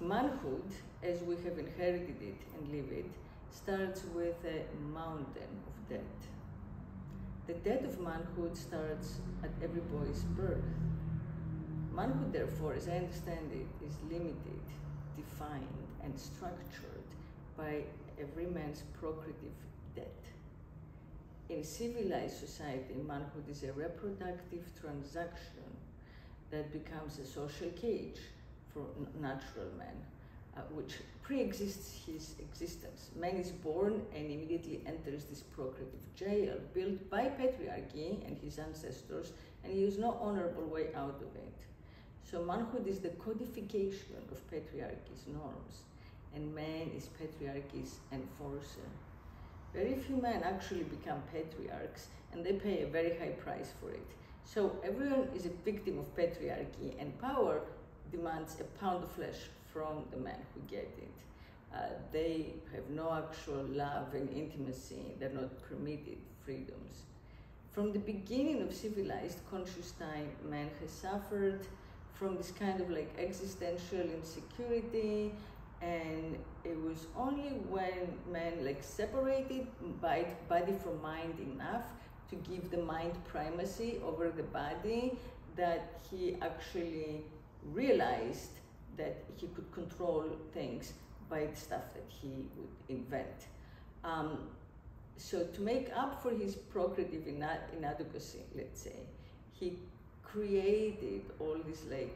manhood, as we have inherited it and live it, starts with a mountain of debt. The debt of manhood starts at every boy's birth. Manhood, therefore, as I understand it, is limited, defined, and structured by every man's procreative debt. In civilized society, manhood is a reproductive transaction that becomes a social cage for natural man, which pre-exists his existence. Man is born and immediately enters this procreative jail built by patriarchy and his ancestors, and he has no honorable way out of it. So manhood is the codification of patriarchy's norms, and man is patriarchy's enforcer. Very few men actually become patriarchs, and they pay a very high price for it. So everyone is a victim of patriarchy, and power demands a pound of flesh from the men who get it. They have no actual love and intimacy. They're not permitted freedoms. From the beginning of civilized conscious time, man has suffered from this kind of like existential insecurity, and it was only when man like separated body from mind enough to give the mind primacy over the body that he actually realized that he could control things by the stuff that he would invent. So to make up for his procreative inadequacy, let's say, he created all these like,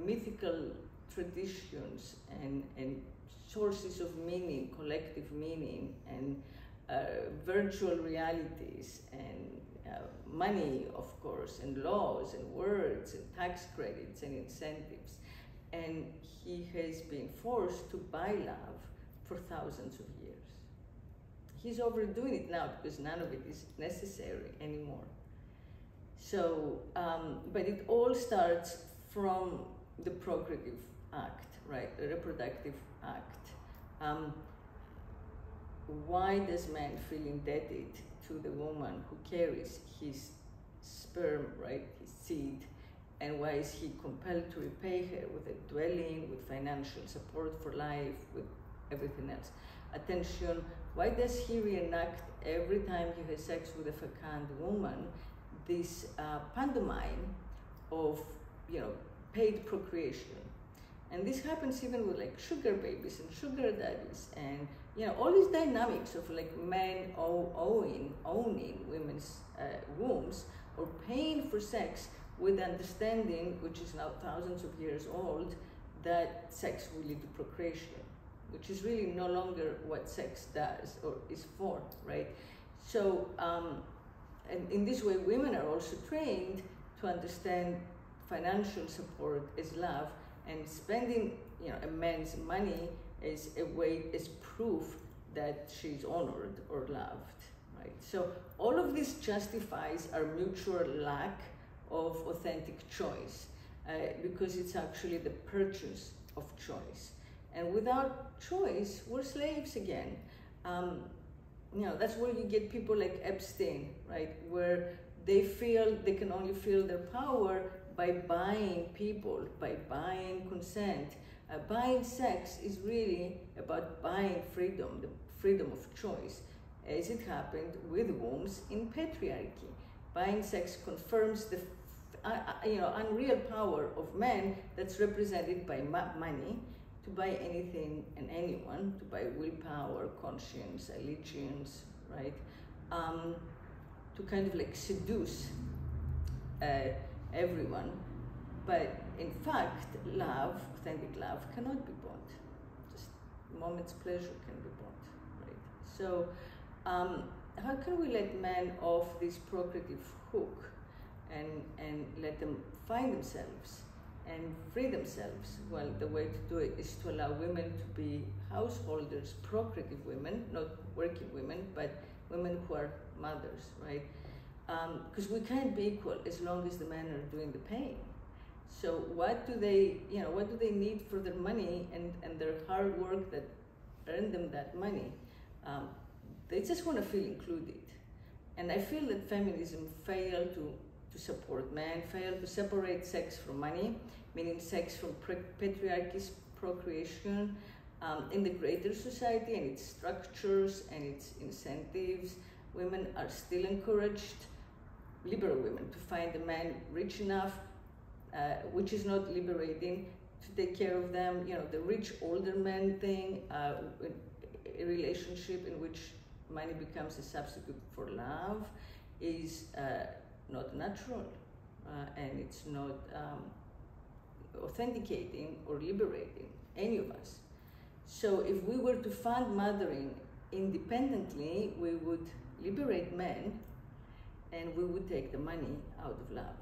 mythical traditions and sources of meaning, collective meaning, and virtual realities, and money, of course, and laws, and words, and tax credits, and incentives. And he has been forced to buy love for thousands of years. He's overdoing it now because none of it is necessary anymore. So, but it all starts from the procreative act, right? The reproductive act. Why does man feel indebted to the woman who carries his sperm, right, his seed? And why is he compelled to repay her with a dwelling, with financial support for life, with everything else? Attention, why does he reenact every time he has sex with a fecund woman this pantomime of, paid procreation? And this happens even with like sugar babies and sugar daddies, and all these dynamics of like men owning women's wombs, or paying for sex with understanding, which is now thousands of years old, that sex will lead to procreation, which is really no longer what sex does or is for, right? So, and in this way, women are also trained to understand financial support as love, and spending, a man's money as a way, as proof that she's honored or loved, right? So all of this justifies our mutual lack of authentic choice, because it's actually the purchase of choice. And without choice, we're slaves again. That's where you get people like Epstein, right? Where they feel they can only feel their power by buying people, by buying consent. Buying sex is really about buying freedom, the freedom of choice, as it happened with wombs in patriarchy. Buying sex confirms the unreal power of men that's represented by money, to buy anything and anyone, to buy willpower, conscience, allegiance, right? To kind of like seduce everyone. But in fact, love, authentic love, cannot be bought. Just a moment's pleasure can be bought, right? So how can we let men off this procreative hook and let them find themselves and free themselves? Well, the way to do it is to allow women to be householders, procreative women, not working women, but women who are mothers, right? Because we can't be equal as long as the men are doing the paying. So what do they need for their money and their hard work that earned them that money? They just want to feel included. And I feel that feminism failed to support men, failed to separate sex from money, meaning sex from patriarchy's procreation, in the greater society and its structures and its incentives. Women are still encouraged, liberal women, to find a man rich enough, which is not liberating, to take care of them. You know, the rich older man thing, a relationship in which money becomes a substitute for love, is not natural, and it's not authenticating or liberating any of us. So if we were to fund mothering independently, we would liberate men, and we would take the money out of love.